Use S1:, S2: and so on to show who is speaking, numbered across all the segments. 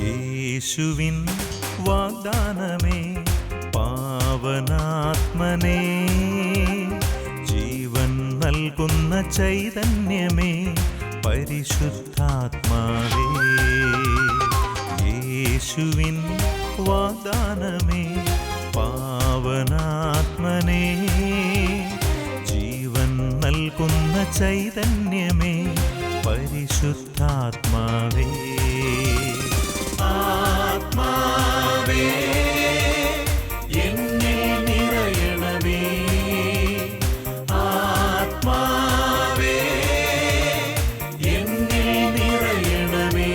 S1: യേശുവിൻ വാഗ്ദാനമേ പാവനാത്മനേ, ജീവൻ നൽകുന്ന ചൈതന്യമേ പരിശുദ്ധാത്മാവേ. യേശുവിൻ വാഗ്ദാനമേ പാവനാത്മനേ, ജീവൻ നൽകുന്ന ചൈതന്യമേ പരിശുദ്ധാത്മാവേ. ആത്മാവേ എന്നിൽ നിറയണമേ, ആത്മാവേ എന്നിൽ നിറയണമേ,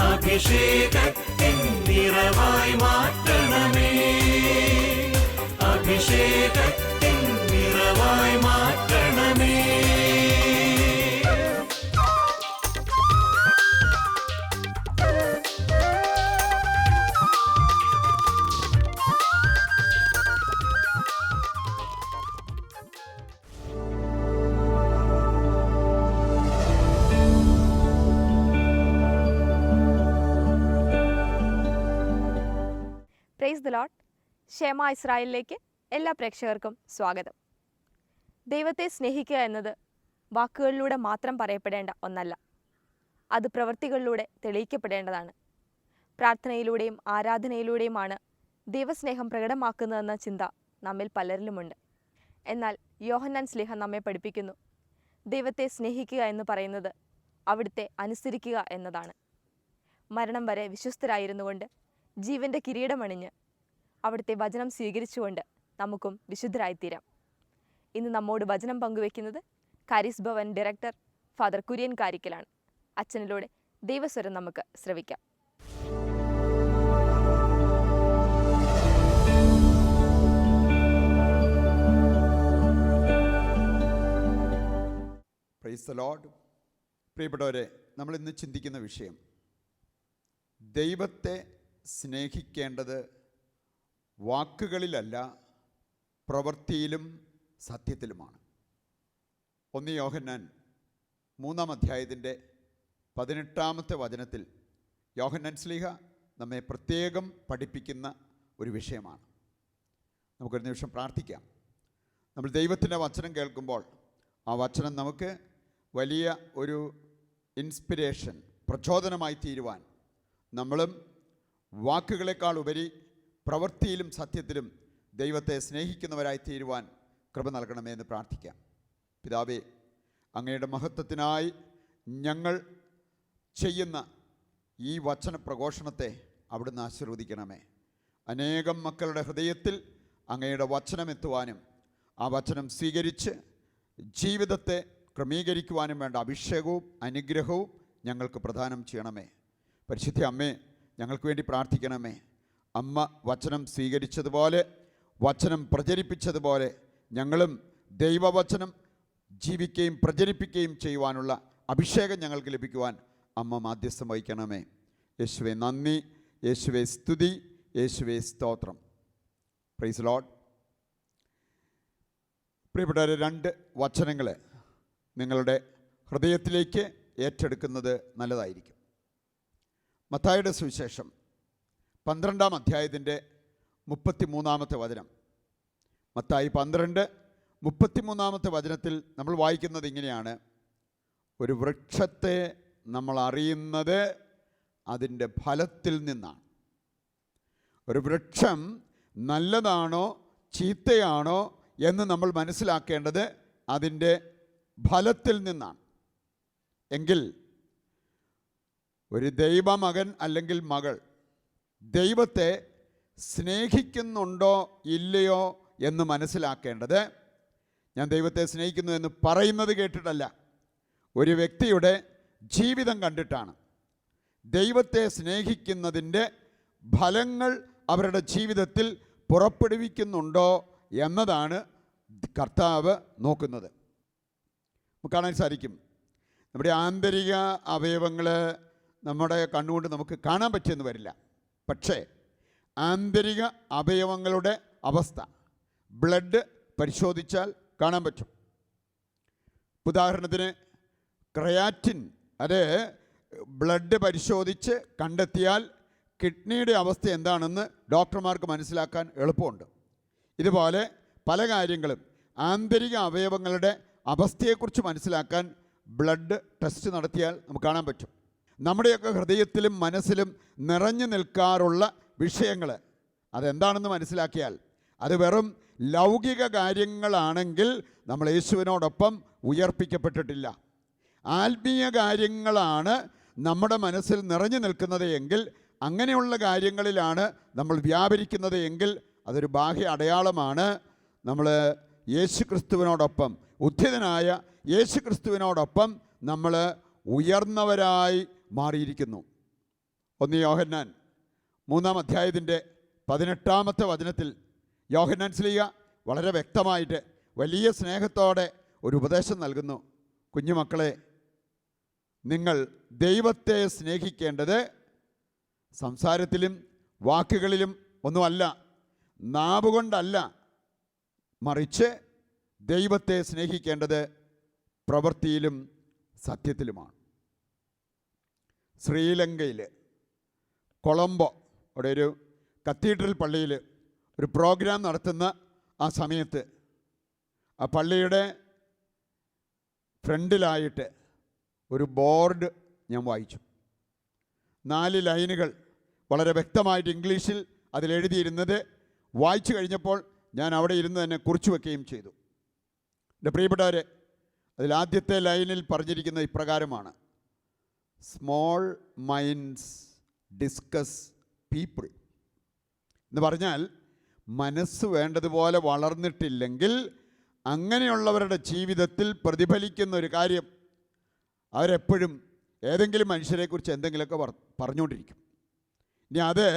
S1: അഭിഷേകത്തിൻ നിറവായി മാറ്റണമേ, അഭിഷേകത്തിൻ നിറവായി മാറ്റണമേ.
S2: Praise the Lord. ഷേമ ഇസ്രായേലിലേക്ക് എല്ലാ പ്രേക്ഷകർക്കും സ്വാഗതം. ദൈവത്തെ സ്നേഹിക്കുക എന്നത് വാക്കുകളിലൂടെ മാത്രം പറയപ്പെടേണ്ട ഒന്നല്ല, അത് പ്രവൃത്തികളിലൂടെ തെളിയിക്കപ്പെടേണ്ടതാണ്. പ്രാർത്ഥനയിലൂടെയും ആരാധനയിലൂടെയുമാണ് ദൈവസ്നേഹം പ്രകടമാക്കുന്നതെന്ന ചിന്ത നമ്മിൽ പലരിലുമുണ്ട്. എന്നാൽ യോഹന്നാൻ ശ്ലീഹ നമ്മെ പഠിപ്പിക്കുന്നു, ദൈവത്തെ സ്നേഹിക്കുക എന്ന് പറയുന്നത് അവിടുത്തെ അനുസരിക്കുക എന്നതാണ്. മരണം വരെ വിശ്വസ്തരായിരുന്നുകൊണ്ട് ജീവൻ്റെ കിരീടമണിഞ്ഞ് അവിടുത്തെ വചനം സ്വീകരിച്ചുകൊണ്ട് നമുക്കും വിശുദ്ധരായിത്തീരാം. ഇന്ന് നമ്മോട് വചനം പങ്കുവെക്കുന്നത് കാരിസ് ഭവൻ ഡയറക്ടർ ഫാദർ കുര്യൻ കാരിക്കലാണ്. അച്ഛനിലൂടെ ദൈവസ്വരം നമുക്ക് ശ്രവിക്കാം.
S3: Praise the Lord. പ്രിയപ്പെട്ടവരെ, നമ്മൾ ഇന്ന് ചിന്തിക്കുന്ന വിഷയം ദൈവത്തെ സ്നേഹിക്കേണ്ടത് വാക്കുകളിലല്ല, പ്രവൃത്തിയിലും സത്യത്തിലുമാണ്. 1 യോഹന്നാൻ 3-ാം അധ്യായത്തിൻ്റെ 18-ാമത്തെ വചനത്തിൽ യോഹന്നാൻ ശ്ലീഹ നമ്മെ പ്രത്യേകം പഠിപ്പിക്കുന്ന ഒരു വിഷയമാണ്. നമുക്കൊരു നിമിഷം പ്രാർത്ഥിക്കാം. നമ്മൾ ദൈവത്തിൻ്റെ വചനം കേൾക്കുമ്പോൾ ആ വചനം നമുക്ക് വലിയ ഒരു ഇൻസ്പിരേഷൻ, പ്രചോദനമായി തീരുവാൻ നമ്മളും വാക്കുകളെക്കാൾ ഉപരി പ്രവൃത്തിയിലും സത്യത്തിലും ദൈവത്തെ സ്നേഹിക്കുന്നവരായി തീരുവാൻ കൃപ നൽകണമേ എന്ന് പ്രാർത്ഥിക്കാം. പിതാവേ, അങ്ങയുടെ മഹത്വത്തിനായി ഞങ്ങൾ ചെയ്യുന്ന ഈ വചന പ്രഘോഷണത്തെ അവിടുന്ന് ആശീർവദിക്കണമേ. അനേകം മക്കളുടെ ഹൃദയത്തിൽ അങ്ങയുടെ വചനം എത്തുവാനും ആ വചനം സ്വീകരിച്ച് ജീവിതത്തെ ക്രമീകരിക്കുവാനും വേണ്ട അഭിഷേകവും അനുഗ്രഹവും ഞങ്ങൾക്ക് പ്രദാനം ചെയ്യണമേ. പരിശുദ്ധ അമ്മേ, ഞങ്ങൾക്ക് വേണ്ടി പ്രാർത്ഥിക്കണമേ. അമ്മ വചനം സ്വീകരിച്ചതുപോലെ, വചനം പ്രചരിപ്പിച്ചതുപോലെ ഞങ്ങളും ദൈവവചനം ജീവിക്കുകയും പ്രചരിപ്പിക്കുകയും ചെയ്യുവാനുള്ള അഭിഷേകം ഞങ്ങൾക്ക് ലഭിക്കുവാൻ അമ്മ മാധ്യസ്ഥം വഹിക്കണമേ. യേശുവേ നന്ദി, യേശുവേ സ്തുതി, യേശുവേ സ്തോത്രം. Praise Lord. പ്രിയപ്പെട്ടവരെ, 2 വചനങ്ങൾ നിങ്ങളുടെ ഹൃദയത്തിലേക്ക് ഏറ്റെടുക്കുന്നത് നല്ലതായിരിക്കും. മത്തായിയുടെ സുവിശേഷം 12-ാം അധ്യായത്തിൻ്റെ 33-ാമത്തെ വചനം. മത്തായി 12:33 വചനത്തിൽ നമ്മൾ വായിക്കുന്നത് ഇങ്ങനെയാണ്: ഒരു വൃക്ഷത്തെ നമ്മൾ അറിയുന്നത് അതിൻ്റെ ഫലത്തിൽ നിന്നാണ്. ഒരു വൃക്ഷം നല്ലതാണോ ചീത്തയാണോ എന്ന് നമ്മൾ മനസ്സിലാക്കേണ്ടത് അതിൻ്റെ ഫലത്തിൽ നിന്നാണ്. എങ്കിൽ ഒരു ദൈവമകൻ അല്ലെങ്കിൽ മകൾ ദൈവത്തെ സ്നേഹിക്കുന്നുണ്ടോ ഇല്ലയോ എന്ന് മനസ്സിലാക്കേണ്ടത് ഞാൻ ദൈവത്തെ സ്നേഹിക്കുന്നു എന്ന് പറയുന്നത് കേട്ടിട്ടല്ല, ഒരു വ്യക്തിയുടെ ജീവിതം കണ്ടിട്ടാണ്. ദൈവത്തെ സ്നേഹിക്കുന്നതിൻ്റെ ഫലങ്ങൾ അവരുടെ ജീവിതത്തിൽ പുറപ്പെടുവിക്കുന്നുണ്ടോ എന്നതാണ് കർത്താവ് നോക്കുന്നത്. നമുക്ക് കാണാൻ സാധിക്കും, നമ്മുടെ ആന്തരിക അവയവങ്ങൾ നമ്മുടെ കണ്ണുകൊണ്ട് നമുക്ക് കാണാൻ പറ്റിയെന്ന് വരില്ല. പക്ഷേ ആന്തരിക അവയവങ്ങളുടെ അവസ്ഥ ബ്ലഡ് പരിശോധിച്ചാൽ കാണാൻ പറ്റും. ഉദാഹരണത്തിന് ക്രയാറ്റിൻ, അത് ബ്ലഡ് പരിശോധിച്ച് കണ്ടെത്തിയാൽ കിഡ്നിയുടെ അവസ്ഥ എന്താണെന്ന് ഡോക്ടർമാർക്ക് മനസ്സിലാക്കാൻ എളുപ്പമുണ്ട്. ഇതുപോലെ പല കാര്യങ്ങളും ആന്തരിക അവയവങ്ങളുടെ അവസ്ഥയെക്കുറിച്ച് മനസ്സിലാക്കാൻ ബ്ലഡ് ടെസ്റ്റ് നടത്തിയാൽ നമുക്ക് കാണാൻ പറ്റും. നമ്മുടെയൊക്കെ ഹൃദയത്തിലും മനസ്സിലും നിറഞ്ഞു നിൽക്കാറുള്ള വിഷയങ്ങൾ അതെന്താണെന്ന് മനസ്സിലാക്കിയാൽ അത് വെറും ലൗകിക കാര്യങ്ങളാണെങ്കിൽ നമ്മൾ യേശുവിനോടൊപ്പം ഉയർപ്പിക്കപ്പെട്ടിട്ടില്ല. ആത്മീയ കാര്യങ്ങളാണ് നമ്മുടെ മനസ്സിൽ നിറഞ്ഞു നിൽക്കുന്നത് എങ്കിൽ, അങ്ങനെയുള്ള കാര്യങ്ങളിലാണ് നമ്മൾ വ്യാപരിക്കുന്നത് എങ്കിൽ അതൊരു ബാഹ്യ അടയാളമാണ് നമ്മൾ യേശുക്രിസ്തുവിനോടൊപ്പം, ഉദ്ധിതനായ യേശുക്രിസ്തുവിനോടൊപ്പം നമ്മൾ ഉയർന്നവരായി മാറിയിരിക്കുന്നു. 1 യോഹന്നാൻ 3-ാം അധ്യായത്തിൻ്റെ 18-ാമത്തെ വചനത്തിൽ യോഹന്നാൻ ശ്ലീഹ വളരെ വ്യക്തമായിട്ട് വലിയ സ്നേഹത്തോടെ ഒരു ഉപദേശം നൽകുന്നു. കുഞ്ഞുമക്കളെ, നിങ്ങൾ ദൈവത്തെ സ്നേഹിക്കേണ്ടത് സംസാരത്തിലും വാക്കുകളിലും ഒന്നുമല്ല, നാവുകൊണ്ടല്ല, മറിച്ച് ദൈവത്തെ സ്നേഹിക്കേണ്ടത് പ്രവൃത്തിയിലും സത്യത്തിലുമാണ്. ശ്രീലങ്കയിൽ കൊളംബോ അവിടെ ഒരു കത്തീഡ്രൽ പള്ളിയിൽ ഒരു പ്രോഗ്രാം നടത്തുന്ന ആ സമയത്ത് ആ പള്ളിയുടെ ഫ്രണ്ടിലായിട്ട് ഒരു ബോർഡ് ഞാൻ വായിച്ചു. 4 ലൈനുകൾ വളരെ വ്യക്തമായിട്ട് ഇംഗ്ലീഷിൽ അതിലെഴുതിയിരുന്നത് വായിച്ചു കഴിഞ്ഞപ്പോൾ ഞാൻ അവിടെ ഇരുന്ന് തന്നെ കുറിച്ചു വയ്ക്കുകയും ചെയ്തു. എൻ്റെ പ്രിയപ്പെട്ടവരെ, അതിലാദ്യത്തെ ലൈനിൽ പറഞ്ഞിരിക്കുന്നത് ഇപ്രകാരമാണ്: സ്മോൾ മൈൻഡ്സ് ഡിസ്കസ് പീപ്പിൾ. എന്ന് പറഞ്ഞാൽ മനസ്സ് വേണ്ടതുപോലെ വളർന്നിട്ടില്ലെങ്കിൽ അങ്ങനെയുള്ളവരുടെ ജീവിതത്തിൽ പ്രതിഫലിക്കുന്ന ഒരു കാര്യം, അവരെപ്പോഴും ഏതെങ്കിലും മനുഷ്യരെക്കുറിച്ച് എന്തെങ്കിലുമൊക്കെ പറഞ്ഞുകൊണ്ടിരിക്കും. ഇനി അത്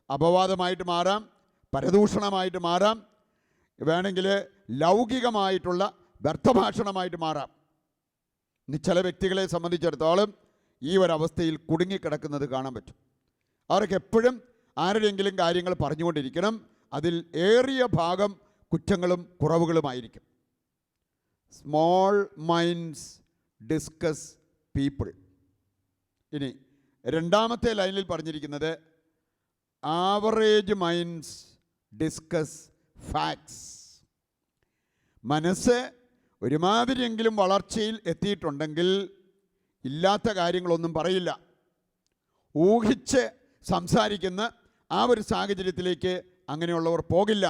S3: അപവാദമായിട്ട് മാറാം, പരദൂഷണമായിട്ട് മാറാം, വേണമെങ്കിൽ ലൗകികമായിട്ടുള്ള വ്യർത്ഥഭാഷണമായിട്ട് മാറാം. ഇനി ചില വ്യക്തികളെ സംബന്ധിച്ചിടത്തോളം ഈ ഒരവസ്ഥയിൽ കുടുങ്ങിക്കിടക്കുന്നത് കാണാൻ പറ്റും. അവർക്ക് എപ്പോഴും ആരുടെയെങ്കിലും കാര്യങ്ങൾ പറഞ്ഞുകൊണ്ടിരിക്കണം. അതിൽ ഏറിയ ഭാഗം കുറ്റങ്ങളും കുറവുകളുമായിരിക്കും. Small minds discuss people. ഇനി 2-ാമത്തെ ലൈനിൽ പറഞ്ഞിരിക്കുന്നത് ആവറേജ് മൈൻഡ്സ് ഡിസ്കസ് ഫാക്ട്സ്. മനസ്സ് ഒരുമാതിരിയെങ്കിലും വളർച്ചയിൽ എത്തിയിട്ടുണ്ടെങ്കിൽ ഇല്ലാത്ത കാര്യങ്ങളൊന്നും പറയില്ല. ഊഹിച്ച് സംസാരിക്കുന്ന ആ ഒരു സാഹചര്യത്തിലേക്ക് അങ്ങനെയുള്ളവർ പോകില്ല.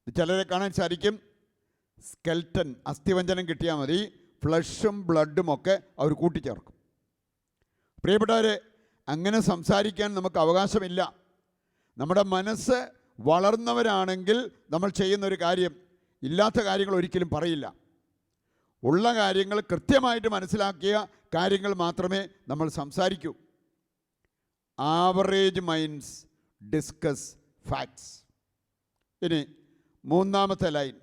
S3: ചിലരെ കാണാൻ സാധിക്കും, സ്കെൽറ്റൻ, അസ്ഥിവഞ്ചനം കിട്ടിയാൽ മതി, ഫ്ലഷും ബ്ലഡും ഒക്കെ അവർ കൂട്ടിച്ചേർക്കും. പ്രിയപ്പെട്ടവരെ, അങ്ങനെ സംസാരിക്കാൻ നമുക്ക് അവകാശമില്ല. നമ്മുടെ മനസ്സ് വളർന്നവരാണെങ്കിൽ നമ്മൾ ചെയ്യുന്നൊരു കാര്യം ഇല്ലാത്ത കാര്യങ്ങൾ ഒരിക്കലും പറയില്ല. ഉള്ള കാര്യങ്ങൾ കൃത്യമായിട്ട് മനസ്സിലാക്കിയ കാര്യങ്ങൾ മാത്രമേ നമ്മൾ സംസാരിക്കൂ. Average minds discuss facts. ഇനി 3-ാമത്തെ line,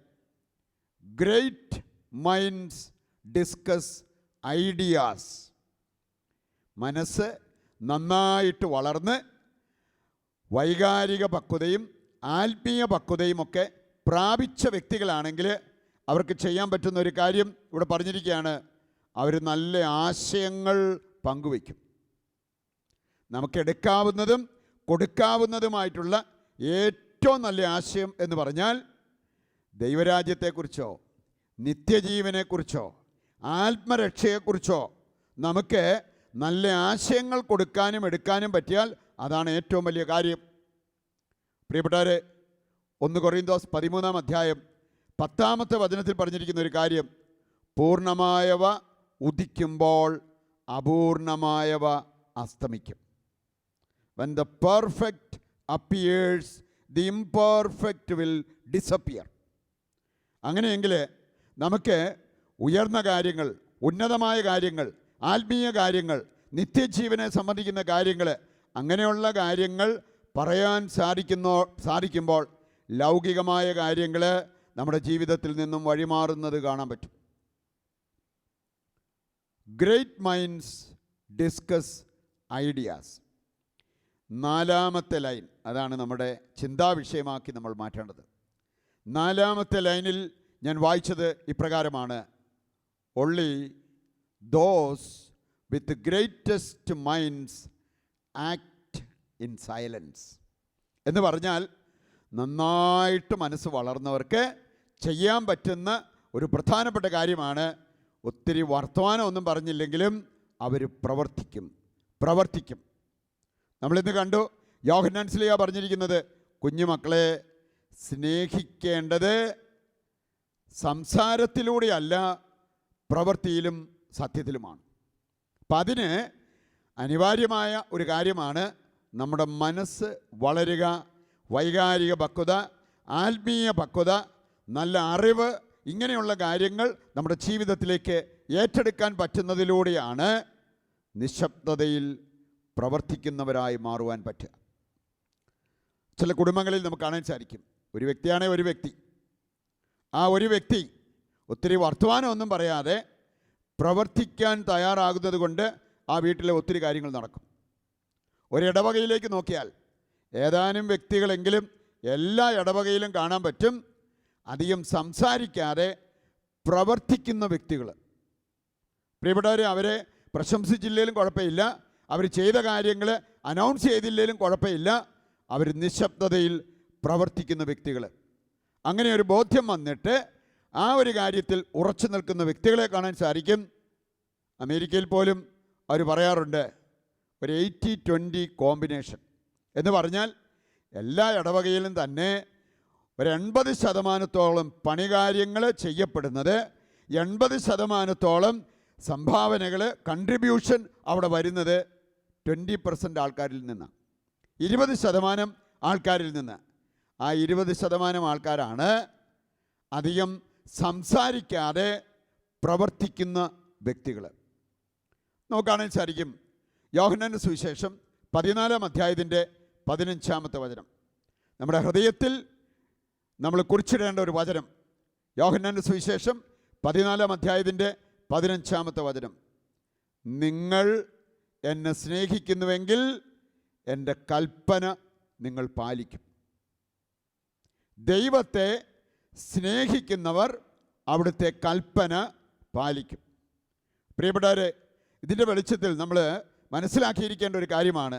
S3: great minds discuss ideas. മനസ്സ് നന്നായിട്ട് വളർന്ന് വൈകാരിക പക്വതയും ആത്മീയ പക്വതയും ഒക്കെ പ്രാപിച്ച വ്യക്തികളാണെങ്കിൽ അവർക്ക് ചെയ്യാൻ പറ്റുന്ന ഒരു കാര്യം ഇവിടെ പറഞ്ഞിരിക്കുകയാണ്: അവർ നല്ല ആശയങ്ങൾ പങ്കുവയ്ക്കും. നമുക്കെടുക്കാവുന്നതും കൊടുക്കാവുന്നതുമായിട്ടുള്ള ഏറ്റവും നല്ല ആശയം എന്ന് പറഞ്ഞാൽ ദൈവരാജ്യത്തെക്കുറിച്ചോ നിത്യജീവനെക്കുറിച്ചോ ആത്മരക്ഷയെക്കുറിച്ചോ നമുക്ക് നല്ല ആശയങ്ങൾ കൊടുക്കാനും എടുക്കാനും പറ്റിയാൽ അതാണ് ഏറ്റവും വലിയ കാര്യം. പ്രിയപ്പെട്ടവരെ, 1 കൊറിന്തോസ് 13-ാം അധ്യായം 10-ാമത്തെ വചനത്തിൽ പറഞ്ഞിരിക്കുന്ന ഒരു കാര്യം: പൂർണ്ണമായവ ഉദിക്കുമ്പോൾ അപൂർണമായവ അസ്തമിക്കും. When the perfect appears, the imperfect will disappear. അങ്ങനെയെങ്കിൽ നമുക്ക് ഉയർന്ന കാര്യങ്ങൾ, ഉന്നതമായ കാര്യങ്ങൾ, ആത്മീയ കാര്യങ്ങൾ, നിത്യജീവനെ സംബന്ധിക്കുന്ന കാര്യങ്ങൾ, അങ്ങനെയുള്ള കാര്യങ്ങൾ പറയാൻ സാധിക്കുമ്പോൾ ലൗകികമായ കാര്യങ്ങൾ നമ്മുടെ ജീവിതത്തിൽ നിന്നും വഴിമാറുന്നത് കാണാൻ പറ്റും. Great minds discuss ideas. നാലാമത്തെ ലൈൻ, അതാണ് നമ്മുടെ ചിന്താവിഷയമാക്കി നമ്മൾ മാറ്റേണ്ടത്. നാലാമത്തെ ലൈനിൽ ഞാൻ വായിച്ചത് ഇപ്രകാരമാണ്: only those with greatest minds act in silence. എന്ന് പറഞ്ഞാൽ നന്നായിട്ട് മനസ്സ് വളർന്നവർക്ക് ചെയ്യാൻ പറ്റുന്ന ഒരു പ്രധാനപ്പെട്ട കാര്യമാണ്, ഒത്തിരി വർത്തമാനമൊന്നും പറഞ്ഞില്ലെങ്കിലും അവർ പ്രവർത്തിക്കും. നമ്മളിന്ന് കണ്ടു, യോഹന്നാൻ ശ്ലീഹ പറഞ്ഞിരിക്കുന്നത് കുഞ്ഞുമക്കളെ സ്നേഹിക്കേണ്ടത് സംസാരത്തിലൂടെയല്ല, പ്രവൃത്തിയിലും സത്യത്തിലുമാണ്. അപ്പം അതിന് അനിവാര്യമായ ഒരു കാര്യമാണ് നമ്മുടെ മനസ്സ് വളരുക, വൈകാരിക പക്വത, ആത്മീയ പക്വത, നല്ല അറിവ്, ഇങ്ങനെയുള്ള കാര്യങ്ങൾ നമ്മുടെ ജീവിതത്തിലേക്ക് ഏറ്റെടുക്കാൻ പറ്റുന്നതിലൂടെയാണ് നിശബ്ദതയിൽ പ്രവർത്തിക്കുന്നവരായി മാറുവാൻ പറ്റുക. ചില കുടുംബങ്ങളിൽ നമുക്ക് കാണാൻ സാധിക്കും, ഒരു വ്യക്തിയാണെങ്കിൽ ഒരു വ്യക്തി, ആ ഒരു വ്യക്തി ഒത്തിരി വർത്തമാനമൊന്നും പറയാതെ പ്രവർത്തിക്കാൻ തയ്യാറാകുന്നത് കൊണ്ട് ആ വീട്ടിലെ ഒത്തിരി കാര്യങ്ങൾ നടക്കും. ഒരിടവകയിലേക്ക് നോക്കിയാൽ ഏതാനും വ്യക്തികളെങ്കിലും എല്ലാ ഇടവകയിലും കാണാൻ പറ്റും, അധികം സംസാരിക്കാതെ പ്രവർത്തിക്കുന്ന വ്യക്തികൾ. പ്രിയപ്പെട്ടവരെ, അവരെ പ്രശംസിച്ചില്ലെങ്കിലും കുഴപ്പമില്ല, അവർ ചെയ്ത കാര്യങ്ങൾ അനൗൺസ് ചെയ്തില്ലെങ്കിലും കുഴപ്പമില്ല, അവർ നിശബ്ദതയിൽ പ്രവർത്തിക്കുന്ന വ്യക്തികൾ. അങ്ങനെ ഒരു ബോധ്യം വന്നിട്ട് ആ ഒരു കാര്യത്തിൽ ഉറച്ചു നിൽക്കുന്ന വ്യക്തികളെ കാണാൻ സാധിക്കും. അമേരിക്കയിൽ പോലും അവർ പറയാറുണ്ട് ഒരു 80-20 കോമ്പിനേഷൻ എന്ന് പറഞ്ഞാൽ എല്ലാ ഇടവകയിലും തന്നെ ഒരു 80% പണികാര്യങ്ങൾ ചെയ്യപ്പെടുന്നത്, 80% സംഭാവനകൾ, കൺട്രിബ്യൂഷൻ അവിടെ വരുന്നത് 20% ആൾക്കാരിൽ നിന്നാണ്, 20% ആൾക്കാരിൽ നിന്ന്. ആ 20% ആൾക്കാരാണ് അധികം സംസാരിക്കാതെ പ്രവർത്തിക്കുന്ന വ്യക്തികൾ. നമുക്ക് കാണാൻ സാധിക്കും യോഹന്നാന്റെ സുവിശേഷം 14-ാം അധ്യായത്തിൻ്റെ 15-ാമത്തെ വചനം. നമ്മുടെ ഹൃദയത്തിൽ നമ്മൾ കുറിച്ചിടേണ്ട ഒരു വചനം. യോഹന്നാന്റെ സുവിശേഷം 14-ാം അധ്യായത്തിൻ്റെ 15-ാമത്തെ വചനം: നിങ്ങൾ എന്നെ സ്നേഹിക്കുന്നുവെങ്കിൽ എൻ്റെ കൽപ്പന നിങ്ങൾ പാലിക്കും. ദൈവത്തെ സ്നേഹിക്കുന്നവർ അവിടുത്തെ കൽപ്പന പാലിക്കും. പ്രിയപ്പെട്ടവരെ, ഇതിൻ്റെ വെളിച്ചത്തിൽ നമ്മൾ മനസ്സിലാക്കിയിരിക്കേണ്ട ഒരു കാര്യമാണ്,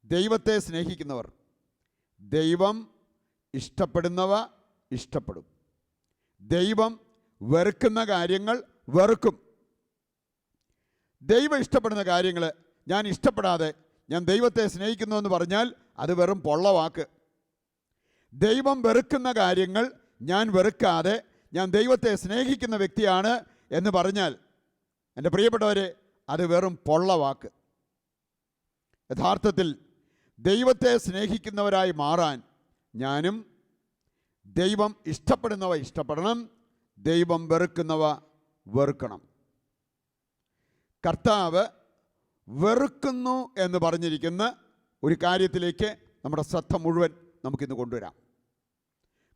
S3: ദൈവത്തെ സ്നേഹിക്കുന്നവർ ദൈവം ഇഷ്ടപ്പെടുന്നവ ഇഷ്ടപ്പെടും, ദൈവം വെറുക്കുന്ന കാര്യങ്ങൾ വെറുക്കും. ദൈവം ഇഷ്ടപ്പെടുന്ന കാര്യങ്ങൾ ഞാൻ ഇഷ്ടപ്പെടാതെ ഞാൻ ദൈവത്തെ സ്നേഹിക്കുന്നു എന്ന് പറഞ്ഞാൽ അത് വെറും പൊള്ള വാക്ക്. ദൈവം വെറുക്കുന്ന കാര്യങ്ങൾ ഞാൻ വെറുക്കാതെ ഞാൻ ദൈവത്തെ സ്നേഹിക്കുന്ന വ്യക്തിയാണ് എന്ന് പറഞ്ഞാൽ, എൻ്റെ പ്രിയപ്പെട്ടവരെ, അത് വെറും പൊള്ള വാക്ക്. യഥാർത്ഥത്തിൽ ദൈവത്തെ സ്നേഹിക്കുന്നവരായി മാറാൻ ഞാനും ദൈവം ഇഷ്ടപ്പെടുന്നവ ഇഷ്ടപ്പെടണം, ദൈവം വെറുക്കുന്നവ വെറുക്കണം. കർത്താവ് വെറുക്കുന്നു എന്ന് പറഞ്ഞിരിക്കുന്ന ഒരു കാര്യത്തിലേക്ക് നമ്മുടെ ശ്രദ്ധ മുഴുവൻ നമുക്കിന്ന് കൊണ്ടുവരാം.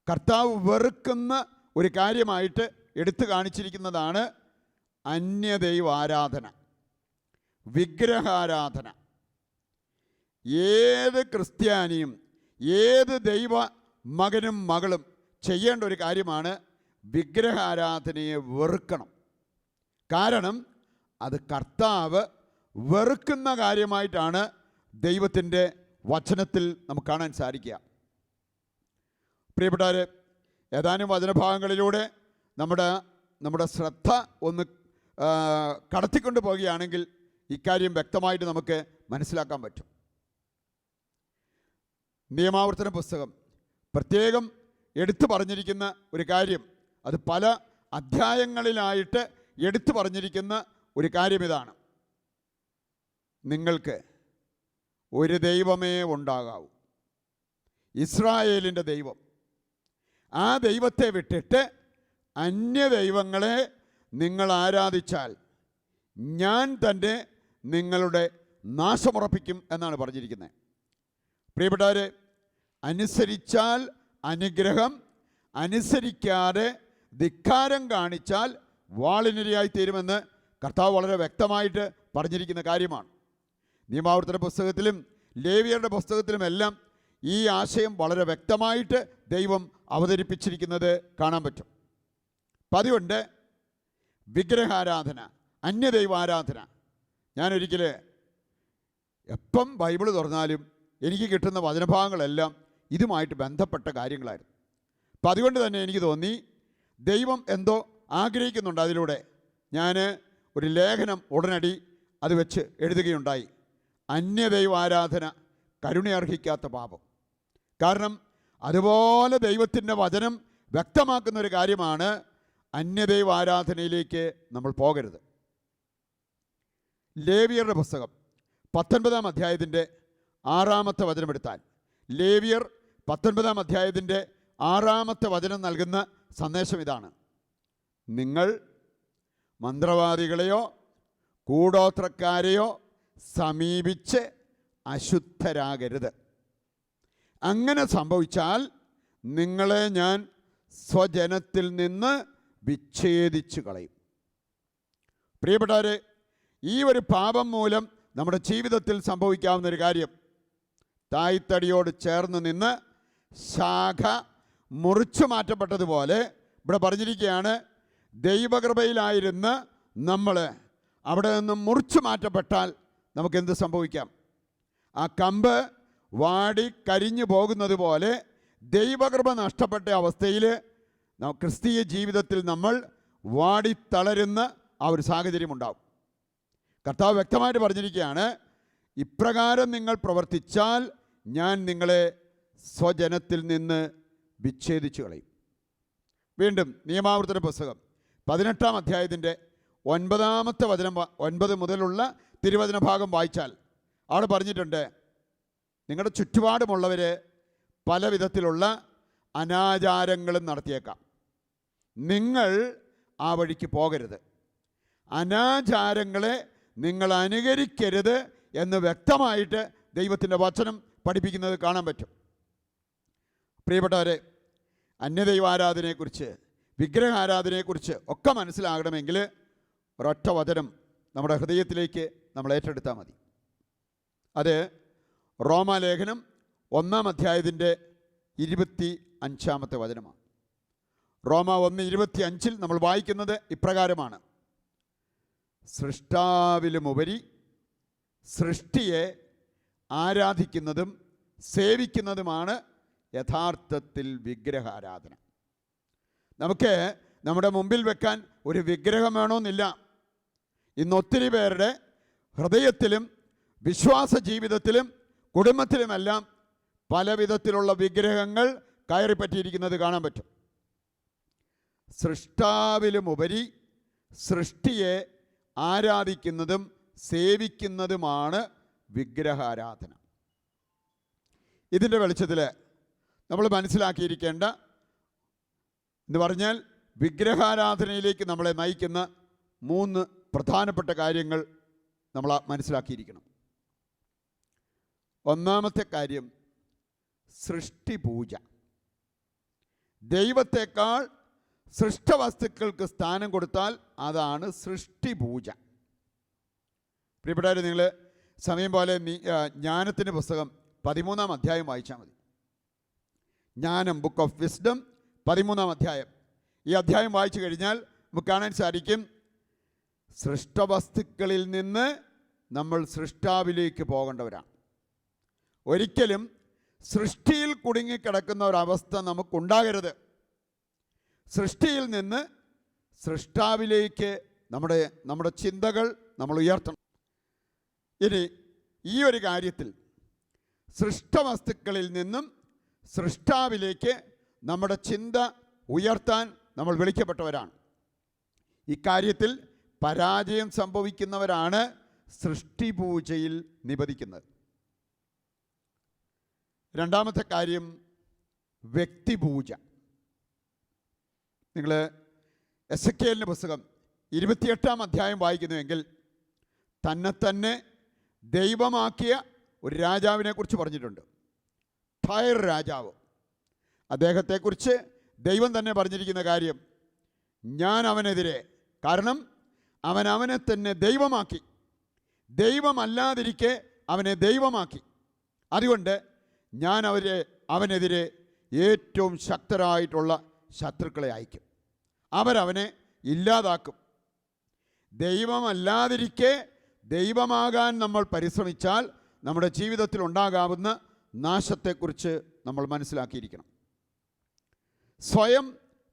S3: കർത്താവ് വെറുക്കുന്ന ഒരു കാര്യമായിട്ട് എടുത്തു കാണിച്ചിരിക്കുന്നതാണ് അന്യദൈവാരാധന, വിഗ്രഹാരാധന. ഏത് ക്രിസ്ത്യാനിയും ഏത് ദൈവ മകനും മകളും ചെയ്യേണ്ട ഒരു കാര്യമാണ് വിഗ്രഹാരാധനയെ വെറുക്കണം. കാരണം അത് കർത്താവ് വെറുക്കുന്ന കാര്യമായിട്ടാണ് ദൈവത്തിൻ്റെ വചനത്തിൽ നമുക്ക് കാണാൻ സാധിക്കുക. പ്രിയപ്പെട്ടവരെ, ഏതാനും വചനഭാഗങ്ങളിലൂടെ നമ്മുടെ ശ്രദ്ധ ഒന്ന് കടത്തിക്കൊണ്ട് പോവുകയാണെങ്കിൽ ഇക്കാര്യം വ്യക്തമായിട്ട് നമുക്ക് മനസ്സിലാക്കാൻ പറ്റും. നിയമാവർത്തന പുസ്തകം പ്രത്യേകം എടുത്തു പറഞ്ഞിരിക്കുന്ന ഒരു കാര്യം, അത് പല അധ്യായങ്ങളിലായിട്ട് എടുത്തു പറഞ്ഞിരിക്കുന്ന ഒരു കാര്യം ഇതാണ്: നിങ്ങൾക്ക് ഒരു ദൈവമേ ഉണ്ടാകാവൂ, ഇസ്രായേലിൻ്റെ ദൈവം. ആ ദൈവത്തെ വിട്ടിട്ട് അന്യദൈവങ്ങളെ നിങ്ങൾ ആരാധിച്ചാൽ ഞാൻ തന്നെ നിങ്ങളുടെ നാശമുറപ്പിക്കും എന്നാണ് പറഞ്ഞിരിക്കുന്നത്. പ്രിയപ്പെട്ടവരെ, അനുസരിച്ചാൽ അനുഗ്രഹം, അനുസരിക്കാതെ ധിക്കാരം കാണിച്ചാൽ വാളിനിരയായി തീരുമെന്ന് കർത്താവ് വളരെ വ്യക്തമായിട്ട് പറഞ്ഞിരിക്കുന്ന കാര്യമാണ്. നിയമാവർത്തന പുസ്തകത്തിലും ലേവ്യരുടെ പുസ്തകത്തിലുമെല്ലാം ഈ ആശയം വളരെ വ്യക്തമായിട്ട് ദൈവം അവതരിപ്പിച്ചിരിക്കുന്നത് കാണാൻ പറ്റും. അപ്പം അതുകൊണ്ട് വിഗ്രഹാരാധന, അന്യദൈവാരാധന, ഞാനൊരിക്കൽ എപ്പം ബൈബിൾ തുറന്നാലും എനിക്ക് കിട്ടുന്ന വചനഭാഗങ്ങളെല്ലാം ഇതുമായിട്ട് ബന്ധപ്പെട്ട കാര്യങ്ങളായിരുന്നു. അപ്പം അതുകൊണ്ട് തന്നെ എനിക്ക് തോന്നി ദൈവം എന്തോ ആഗ്രഹിക്കുന്നുണ്ട്. അതിലൂടെ ഞാൻ ഒരു ലേഖനം ഉടനടി അത് വെച്ച് എഴുതുകയുണ്ടായി. അന്യദൈവാരാധന കരുണയർഹിക്കാത്ത പാപം. കാരണം അതുപോലെ ദൈവത്തിൻ്റെ വചനം വ്യക്തമാക്കുന്നൊരു കാര്യമാണ് അന്യദൈവാരാധനയിലേക്ക് നമ്മൾ പോകരുത്. ലേവ്യരുടെ പുസ്തകം 19-ാം അധ്യായത്തിൻ്റെ 6-ാമത്തെ വചനമെടുത്താൽ, ലേവ്യർ 19-ാം അധ്യായത്തിൻ്റെ 6-ാമത്തെ വചനം നൽകുന്ന സന്ദേശം ഇതാണ്: നിങ്ങൾ മന്ത്രവാദികളെയോ കൂടോത്രക്കാരെയോ സമീപിച്ച് അശുദ്ധരാകരുത്. അങ്ങനെ സംഭവിച്ചാൽ നിങ്ങളെ ഞാൻ സ്വജനത്തിൽ നിന്ന് വിച്ഛേദിച്ചു കളയും. പ്രിയപ്പെട്ടവരെ, ഈ ഒരു പാപം മൂലം നമ്മുടെ ജീവിതത്തിൽ സംഭവിക്കാവുന്നൊരു കാര്യം, തായ്തടിയോട് ചേർന്ന് നിന്ന് ശാഖ മുറിച്ചു മാറ്റപ്പെട്ടതുപോലെ ഇവിടെ പറഞ്ഞിരിക്കുകയാണ്, ദൈവകൃപയിലായിരുന്ന നമ്മൾ അവിടെ നിന്ന് മുറിച്ചു മാറ്റപ്പെട്ടാൽ നമുക്കെന്ത് സംഭവിക്കാം? ആ കമ്പ് വാടി കരിഞ്ഞു പോകുന്നത് പോലെ ദൈവകൃപ നഷ്ടപ്പെട്ട അവസ്ഥയിൽ ക്രിസ്തീയ ജീവിതത്തിൽ നമ്മൾ വാടിത്തളരുന്ന ആ ഒരു സാഹചര്യമുണ്ടാവും. കർത്താവ് വ്യക്തമായിട്ട് പറഞ്ഞിരിക്കുകയാണ്, ഇപ്രകാരം നിങ്ങൾ പ്രവർത്തിച്ചാൽ ഞാൻ നിങ്ങളെ സ്വജനത്തിൽ നിന്ന് വിച്ഛേദിച്ചു കളയും. വീണ്ടും നിയമാവർത്തന പുസ്തകം 18-ാം അധ്യായത്തിൻ്റെ 9-ാമത്തെ വചനം 9 മുതലുള്ള തിരുവചന ഭാഗം വായിച്ചാൽ അവിടെ പറഞ്ഞിട്ടുണ്ട്, നിങ്ങളുടെ ചുറ്റുപാടുമുള്ളവർ പല വിധത്തിലുള്ള അനാചാരങ്ങളും നടത്തിയേക്കാം, നിങ്ങൾ ആ വഴിക്ക് പോകരുത്. അനാചാരങ്ങളെ നിങ്ങൾ അനുകരിക്കരുത് എന്ന് വ്യക്തമായിട്ട് ദൈവത്തിൻ്റെ വചനം പഠിപ്പിക്കുന്നത് കാണാൻ പറ്റും. പ്രിയപ്പെട്ടവരെ, അന്യദൈവാരാധനയെക്കുറിച്ച്, വിഗ്രഹാരാധനയെക്കുറിച്ച് ഒക്കെ മനസ്സിലാകണമെങ്കിൽ ഒരൊറ്റ വചനം നമ്മുടെ ഹൃദയത്തിലേക്ക് നമ്മൾ ഏറ്റെടുത്താൽ മതി. അത് റോമാലേഖനം 1-ാം അധ്യായത്തിൻ്റെ 25-ാമത്തെ വചനമാണ്. റോമ 1:25 നമ്മൾ വായിക്കുന്നത് ഇപ്രകാരമാണ്: സൃഷ്ടാവിലുമുപരി സൃഷ്ടിയെ ആരാധിക്കുന്നതും സേവിക്കുന്നതുമാണ് യഥാർത്ഥത്തിൽ വിഗ്രഹാരാധന. നമുക്ക് നമ്മുടെ മുമ്പിൽ വെക്കാൻ ഒരു വിഗ്രഹം വേണമെന്നില്ല. ഇന്ന് ഒത്തിരി പേരുടെ ഹൃദയത്തിലും വിശ്വാസ ജീവിതത്തിലും കുടുംബത്തിലുമെല്ലാം പല വിധത്തിലുള്ള വിഗ്രഹങ്ങൾ കയറിപ്പറ്റിയിരിക്കുന്നത് കാണാൻ പറ്റും. സൃഷ്ടാവിലുമുപരി സൃഷ്ടിയെ ആരാധിക്കുന്നതും സേവിക്കുന്നതുമാണ് വിഗ്രഹാരാധന. ഇതിൻ്റെ വെളിച്ചത്തിൽ നമ്മൾ മനസ്സിലാക്കിയിരിക്കേണ്ട എന്ന് പറഞ്ഞാൽ, വിഗ്രഹാരാധനയിലേക്ക് നമ്മളെ നയിക്കുന്ന 3 പ്രധാനപ്പെട്ട കാര്യങ്ങൾ നമ്മൾ മനസ്സിലാക്കിയിരിക്കണം. ഒന്നാമത്തെ കാര്യം സൃഷ്ടിപൂജ. ദൈവത്തെക്കാൾ സൃഷ്ടവസ്തുക്കൾക്ക് സ്ഥാനം കൊടുത്താൽ അതാണ് സൃഷ്ടിപൂജ. പ്രിയപ്പെട്ടവരെ, നിങ്ങൾ സമയം പോലെ ജ്ഞാനത്തിൻ്റെ പുസ്തകം 13-ാം അധ്യായം വായിച്ചാൽ മതി. ജ്ഞാനം, ബുക്ക് ഓഫ് വിസ്ഡം 13-ാം അധ്യായം. ഈ അധ്യായം വായിച്ചു കഴിഞ്ഞാൽ നമുക്ക് കാണാൻ സാധിക്കും, സൃഷ്ടവസ്തുക്കളിൽ നിന്ന് നമ്മൾ സൃഷ്ടാവിലേക്ക് പോകേണ്ടവരാണ്. ഒരിക്കലും സൃഷ്ടിയിൽ കുടുങ്ങിക്കിടക്കുന്ന ഒരവസ്ഥ നമുക്കുണ്ടാകരുത്. സൃഷ്ടിയിൽ നിന്ന് സൃഷ്ടാവിലേക്ക് നമ്മുടെ ചിന്തകൾ നമ്മൾ ഉയർത്തണം. ഇനി ഈ ഒരു കാര്യത്തിൽ സൃഷ്ടവസ്തുക്കളിൽ നിന്നും സൃഷ്ടാവിലേക്ക് നമ്മുടെ ചിന്ത ഉയർത്താൻ നമ്മൾ വിളിക്കപ്പെട്ടവരാണ്. ഇക്കാര്യത്തിൽ പരാജയം സംഭവിക്കുന്നവരാണ് സൃഷ്ടിപൂജയിൽ നിബന്ധിക്കുന്നത്. രണ്ടാമത്തെ കാര്യം വ്യക്തിപൂജ. നിങ്ങൾ എസെക്കിയേലിൻ്റെ പുസ്തകം 28-ാം അധ്യായം വായിക്കുന്നുവെങ്കിൽ തന്നെ ദൈവമാക്കിയ ഒരു രാജാവിനെ കുറിച്ച് പറഞ്ഞിട്ടുണ്ട്. ടൈർ രാജാവ്. അദ്ദേഹത്തെക്കുറിച്ച് ദൈവം തന്നെ പറഞ്ഞിരിക്കുന്ന കാര്യം, ഞാൻ അവനെതിരെ, കാരണം അവനെ തന്നെ ദൈവമാക്കി, ദൈവമല്ലാതിരിക്കെ അവനെ ദൈവമാക്കി. അതുകൊണ്ട് ഞാൻ അവനെതിരെ ഏറ്റവും ശക്തരായിട്ടുള്ള ശത്രുക്കളെ അയക്കും. അവരവനെ ഇല്ലാതാക്കും. ദൈവമല്ലാതിരിക്കെ ദൈവമാകാൻ നമ്മൾ പരിശ്രമിച്ചാൽ നമ്മുടെ ജീവിതത്തിൽ ഉണ്ടാകാവുന്ന നാശത്തെക്കുറിച്ച് നമ്മൾ മനസ്സിലാക്കിയിരിക്കണം. സ്വയം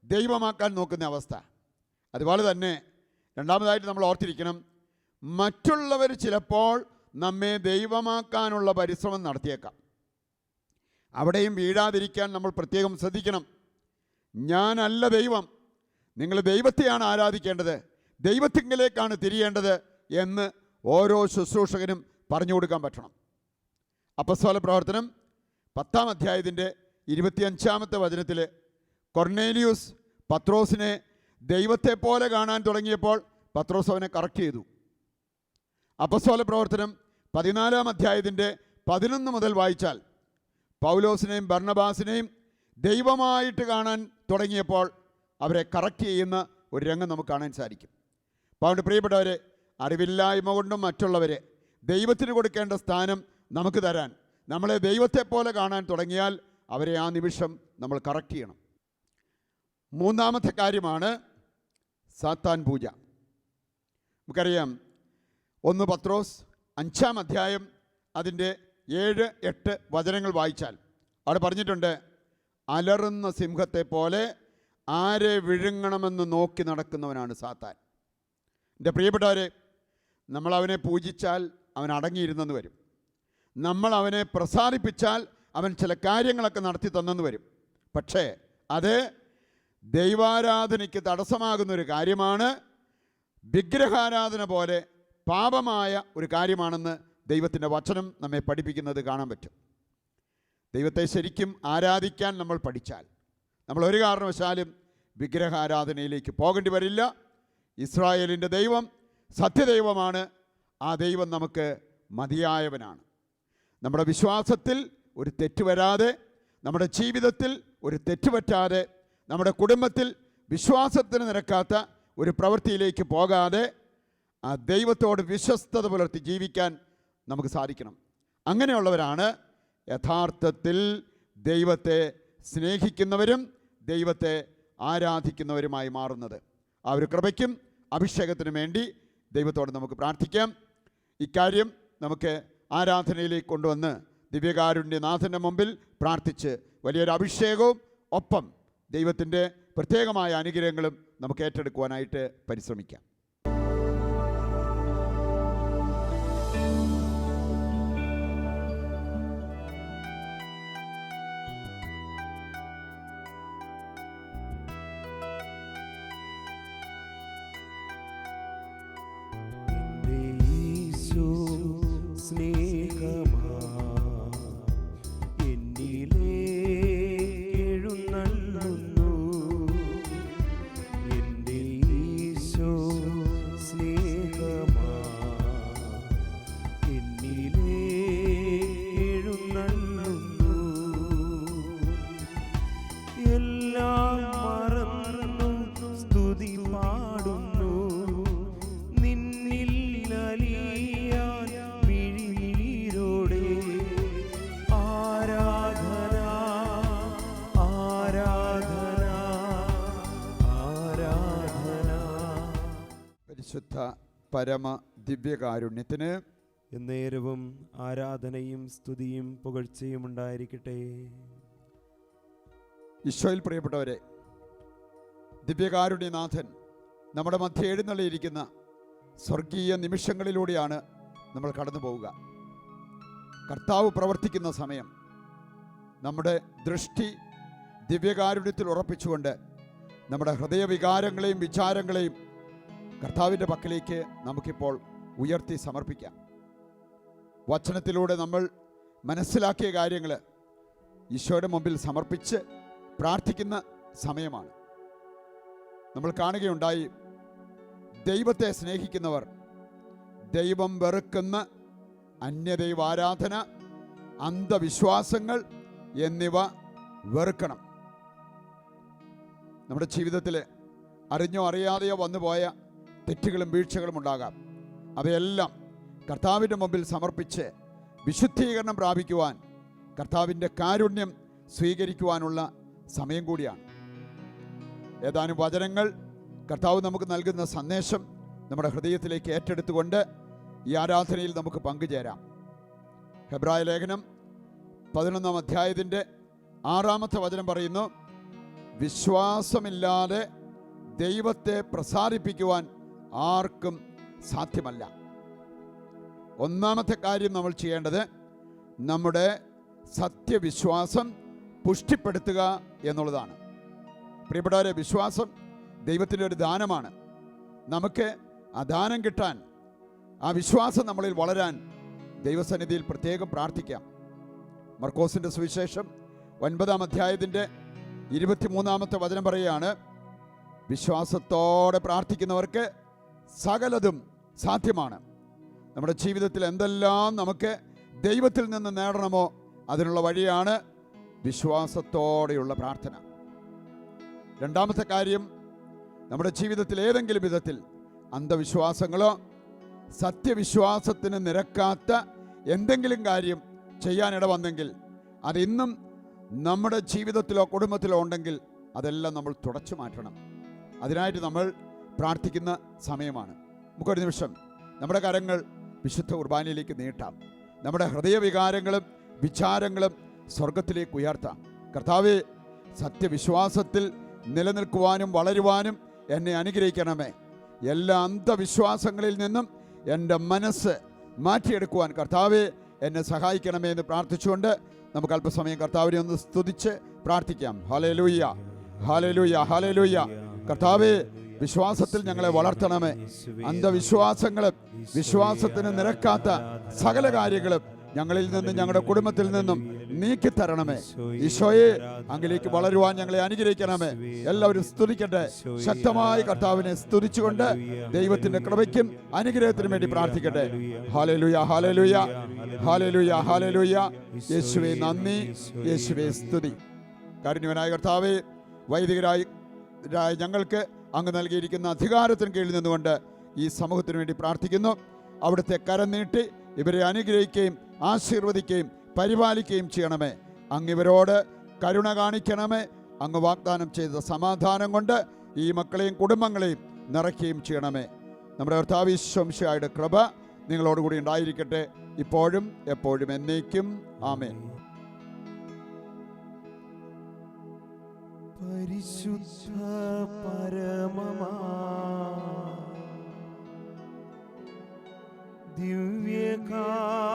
S3: ദൈവമാക്കാൻ നോക്കുന്ന അവസ്ഥ. അതുപോലെ തന്നെ രണ്ടാമതായിട്ട് നമ്മൾ ഓർത്തിരിക്കണം, മറ്റുള്ളവർ ചിലപ്പോൾ നമ്മെ ദൈവമാക്കാനുള്ള പരിശ്രമം നടത്തിയേക്കാം. അവിടെയും വീഴാതിരിക്കാൻ നമ്മൾ പ്രത്യേകം ശ്രദ്ധിക്കണം. ഞാനല്ല ദൈവം, നിങ്ങൾ ദൈവത്തെയാണ് ആരാധിക്കേണ്ടത്, ദൈവത്തിങ്കിലേക്കാണ് തിരിയേണ്ടത് എന്ന് ഓരോ ശുശ്രൂഷകനും പറഞ്ഞു കൊടുക്കാൻ പറ്റണം. അപ്പസ്തോല പ്രവർത്തനം 10-ാം അധ്യായത്തിൻ്റെ 25-ാമത്തെ വചനത്തിൽ കൊർന്നേലിയൂസ് പത്രോസിനെ ദൈവത്തെ പോലെ കാണാൻ തുടങ്ങിയപ്പോൾ പത്രോസ് അവനെ കറക്റ്റ് ചെയ്തു. അപ്പസ്തോല പ്രവർത്തനം 14-ാം അധ്യായത്തിൻ്റെ 11 മുതൽ വായിച്ചാൽ പൗലോസിനെയും ബർണബാസിനെയും ദൈവമായിട്ട് കാണാൻ തുടങ്ങിയപ്പോൾ അവരെ കറക്റ്റ് ചെയ്യുന്ന ഒരു രംഗം നമുക്ക് കാണാൻ സാധിക്കും. അപ്പോൾ അതുകൊണ്ട് പ്രിയപ്പെട്ടവരെ, അറിവില്ലായ്മ കൊണ്ടും മറ്റുള്ളവരെ ദൈവത്തിന് കൊടുക്കേണ്ട സ്ഥാനം നമുക്ക് തരാൻ നമ്മളെ ദൈവത്തെ പോലെ കാണാൻ തുടങ്ങിയാൽ അവരെ ആ നിമിഷം നമ്മൾ കറക്റ്റ് ചെയ്യണം. മൂന്നാമത്തെ കാര്യമാണ് സാത്താൻ പൂജ. നമുക്കറിയാം 1 പത്രോസ് 5-ാം അധ്യായം അതിൻ്റെ 7-8 വചനങ്ങൾ വായിച്ചാൽ അവിടെ പറഞ്ഞിട്ടുണ്ട്, അലറുന്ന സിംഹത്തെ പോലെ ആരെ വിഴുങ്ങണമെന്ന് നോക്കി നടക്കുന്നവനാണ് സാത്താൻ. എൻ്റെ പ്രിയപ്പെട്ടവരെ, നമ്മളവനെ പൂജിച്ചാൽ അവൻ അടങ്ങിയിരുന്നെന്ന് വരും. നമ്മൾ അവനെ പ്രസാദിപ്പിച്ചാൽ അവൻ ചില കാര്യങ്ങളൊക്കെ നടത്തി തന്നെന്ന് വരും. പക്ഷേ അത് ദൈവാരാധനയ്ക്ക് തടസ്സമാകുന്നൊരു കാര്യമാണ്. വിഗ്രഹാരാധന പോലെ പാപമായ ഒരു കാര്യമാണെന്ന് ദൈവത്തിൻ്റെ വചനം നമ്മെ പഠിപ്പിക്കുന്നത് കാണാൻ പറ്റും. ദൈവത്തെ ശരിക്കും ആരാധിക്കാൻ നമ്മൾ പഠിച്ചാൽ നമ്മൾ ഒരു കാരണവശാലും വിഗ്രഹാരാധനയിലേക്ക് പോകേണ്ടി വരില്ല. ഇസ്രായേലിൻ്റെ ദൈവം സത്യദൈവമാണ്. ആ ദൈവം നമുക്ക് മതിയായവനാണ്. നമ്മുടെ വിശ്വാസത്തിൽ ഒരു തെറ്റ് വരാതെ, നമ്മുടെ ജീവിതത്തിൽ ഒരു തെറ്റ് പറ്റാതെ, നമ്മുടെ കുടുംബത്തിൽ വിശ്വാസത്തിന് നിരക്കാത്ത ഒരു പ്രവൃത്തിയിലേക്ക് പോകാതെ ആ ദൈവത്തോട് വിശ്വസ്തത പുലർത്തി ജീവിക്കാൻ നമുക്ക് സാധിക്കണം. അങ്ങനെയുള്ളവരാണ് യഥാർത്ഥത്തിൽ ദൈവത്തെ സ്നേഹിക്കുന്നവരും ദൈവത്തെ ആരാധിക്കുന്നവരുമായി മാറുന്നത്. ആ ഒരു കൃപയ്ക്കും അഭിഷേകത്തിനും വേണ്ടി ദൈവത്തോട് നമുക്ക് പ്രാർത്ഥിക്കാം. ഇക്കാര്യം നമുക്ക് ആരാധനയിലേക്ക് കൊണ്ടുവന്ന് ദിവ്യകാരുണ്യനാഥൻ്റെ മുമ്പിൽ പ്രാർത്ഥിച്ച് വലിയൊരു അഭിഷേകവും ഒപ്പം ദൈവത്തിൻ്റെ പ്രത്യേകമായ അനുഗ്രഹങ്ങളും നമുക്ക് ഏറ്റെടുക്കുവാനായിട്ട് പരിശ്രമിക്കാം. പരിശുദ്ധ പരമ ദിവ്യകാരുണ്യത്തിന്
S4: എന്നേരവും ആരാധനയും സ്തുതിയും പുകഴ്ചയും ഉണ്ടായിരിക്കട്ടെ.
S3: ഈശോയിൽ പ്രിയപ്പെട്ടവരെ, ദിവ്യകാരുണ്യനാഥൻ നമ്മുടെ മധ്യ എഴുന്നള്ളിയിരിക്കുന്ന സ്വർഗീയ നിമിഷങ്ങളിലൂടെയാണ് നമ്മൾ കടന്നു പോവുക. കർത്താവ് പ്രവർത്തിക്കുന്ന സമയം നമ്മുടെ ദൃഷ്ടി ദിവ്യകാരുണ്യത്തിൽ ഉറപ്പിച്ചുകൊണ്ട് നമ്മുടെ ഹൃദയവികാരങ്ങളെയും വിചാരങ്ങളെയും കർത്താവിൻ്റെ പക്കലേക്ക് നമുക്കിപ്പോൾ ഉയർത്തി സമർപ്പിക്കാം. വചനത്തിലൂടെ നമ്മൾ മനസ്സിലാക്കിയ കാര്യങ്ങൾ ഈശോയുടെ മുമ്പിൽ സമർപ്പിച്ച് പ്രാർത്ഥിക്കുന്ന സമയമാണ്. നമ്മൾ കാണുകയുണ്ടായി, ദൈവത്തെ സ്നേഹിക്കുന്നവർ ദൈവം വെറുക്കുന്ന അന്യദൈവാരാധന, അന്ധവിശ്വാസങ്ങൾ എന്നിവ വെറുക്കണം. നമ്മുടെ ജീവിതത്തിൽ അറിഞ്ഞോ അറിയാതെയോ വന്നുപോയ തെറ്റുകളും വീഴ്ചകളും ഉണ്ടാകാം. അവയെല്ലാം കർത്താവിൻ്റെ മുമ്പിൽ സമർപ്പിച്ച് വിശുദ്ധീകരണം പ്രാപിക്കുവാൻ, കർത്താവിൻ്റെ കാരുണ്യം സ്വീകരിക്കുവാനുള്ള സമയം കൂടിയാണ്. ഏതാനും വചനങ്ങൾ കർത്താവ് നമുക്ക് നൽകുന്ന സന്ദേശം നമ്മുടെ ഹൃദയത്തിലേക്ക് ഏറ്റെടുത്തുകൊണ്ട് ഈ ആരാധനയിൽ നമുക്ക് പങ്കുചേരാം. ഹെബ്രായ ലേഖനം 11-ാം അധ്യായത്തിൻ്റെ 6-ാമത്തെ വചനം പറയുന്നു, വിശ്വാസമില്ലാതെ ദൈവത്തെ പ്രസാദിപ്പിക്കുവാൻ ആർക്കും സാധ്യമല്ല. ഒന്നാമത്തെ കാര്യം നമ്മൾ ചെയ്യേണ്ടത് നമ്മുടെ സത്യവിശ്വാസം പുഷ്ടിപ്പെടുത്തുക എന്നുള്ളതാണ്. പ്രിയപ്പെട്ടവരെ, വിശ്വാസം ദൈവത്തിൻ്റെ ഒരു ദാനമാണ്. നമുക്ക് ആ ദാനം കിട്ടാൻ, ആ വിശ്വാസം നമ്മളിൽ വളരാൻ ദൈവസന്നിധിയിൽ പ്രത്യേകം പ്രാർത്ഥിക്കാം. മർക്കോസിൻ്റെ സുവിശേഷം 9-ാം അധ്യായത്തിൻ്റെ 23-ാമത്തെ വചനം പറയുകയാണ്, വിശ്വാസത്തോടെ പ്രാർത്ഥിക്കുന്നവർക്ക് സകലതും സാധ്യമാണ്. നമ്മുടെ ജീവിതത്തിൽ എന്തെല്ലാം നമുക്ക് ദൈവത്തിൽ നിന്ന് നേടണമോ അതിനുള്ള വഴിയാണ് വിശ്വാസത്തോടെയുള്ള പ്രാർത്ഥന. രണ്ടാമത്തെ കാര്യം, നമ്മുടെ ജീവിതത്തിൽ ഏതെങ്കിലും വിധത്തിൽ അന്ധവിശ്വാസങ്ങളോ സത്യവിശ്വാസത്തിന് നിരക്കാത്ത എന്തെങ്കിലും കാര്യം ചെയ്യാനിട വന്നെങ്കിൽ, അതിന്നും നമ്മുടെ ജീവിതത്തിലോ കുടുംബത്തിലോ ഉണ്ടെങ്കിൽ അതെല്ലാം നമ്മൾ തുടച്ചു മാറ്റണം. അതിനായിട്ട് നമ്മൾ പ്രാർത്ഥിക്കുന്ന സമയമാണ്. നമുക്കൊരു നിമിഷം നമ്മുടെ കരങ്ങൾ വിശുദ്ധ കുർബാനയിലേക്ക് നീട്ടാം. നമ്മുടെ ഹൃദയവികാരങ്ങളും വിചാരങ്ങളും സ്വർഗത്തിലേക്ക് ഉയർത്താം. കർത്താവേ, സത്യവിശ്വാസത്തിൽ നിലനിൽക്കുവാനും വളരുവാനും എന്നെ അനുഗ്രഹിക്കണമേ. എല്ലാ അന്ധവിശ്വാസങ്ങളിൽ നിന്നും എൻ്റെ മനസ്സ് മാറ്റിയെടുക്കുവാൻ കർത്താവേ എന്നെ സഹായിക്കണമേ എന്ന് പ്രാർത്ഥിച്ചുകൊണ്ട് നമുക്ക് അല്പസമയം കർത്താവിനെ ഒന്ന് സ്തുതിച്ച് പ്രാർത്ഥിക്കാം. Hallelujah, hallelujah, hallelujah. കർത്താവേ, വിശ്വാസത്തിൽ ഞങ്ങളെ വളർത്തണമേ. അന്ധവിശ്വാസങ്ങളും വിശ്വാസത്തിന് നിരക്കാത്ത സകല കാര്യങ്ങളും ഞങ്ങളിൽ നിന്നും ഞങ്ങളുടെ കുടുംബത്തിൽ നിന്നും നീക്കിത്തരണമേ. ഈശോയെ, അങ്ങിലേക്ക് വളരുവാൻ ഞങ്ങളെ അനുഗ്രഹിക്കണമേ. എല്ലാവരും സ്തുതിക്കട്ടെ. ശക്തമായി കർത്താവിനെ സ്തുതിച്ചുകൊണ്ട് ദൈവത്തിന്റെ കൃപയ്ക്കും അനുഗ്രഹത്തിനും വേണ്ടി പ്രാർത്ഥിക്കട്ടെ. Hallelujah, hallelujah, hallelujah, hallelujah. യേശുവേ നന്ദി, യേശുവേ സ്തുതി. കാരുണ്യവാനായ കർത്താവേ, വൈദികരായി ഞങ്ങൾക്ക് അങ്ങ് നൽകിയിരിക്കുന്ന അധികാരത്തിന് കീഴിൽ നിന്നുകൊണ്ട് ഈ സമൂഹത്തിന് വേണ്ടി പ്രാർത്ഥിക്കുന്നു. അവിടുത്തെ കരം നീട്ടി ഇവരെ അനുഗ്രഹിക്കുകയും ആശീർവദിക്കുകയും പരിപാലിക്കുകയും ചെയ്യണമേ. അങ്ങ് ഇവരോട് കരുണ കാണിക്കണമേ. അങ്ങ് വാഗ്ദാനം ചെയ്ത സമാധാനം കൊണ്ട് ഈ മക്കളെയും കുടുംബങ്ങളെയും നിറയ്ക്കുകയും ചെയ്യണമേ. നമ്മുടെ കർത്താവ് യേശു മിശിഹായുടെ കൃപ നിങ്ങളോടുകൂടി ഉണ്ടായിരിക്കട്ടെ, ഇപ്പോഴും എപ്പോഴും എന്നേക്കും. ആമേൻ.
S4: പരിശുദ്ധ പരമമാ ദിവ്യകാരുണ്യമേ,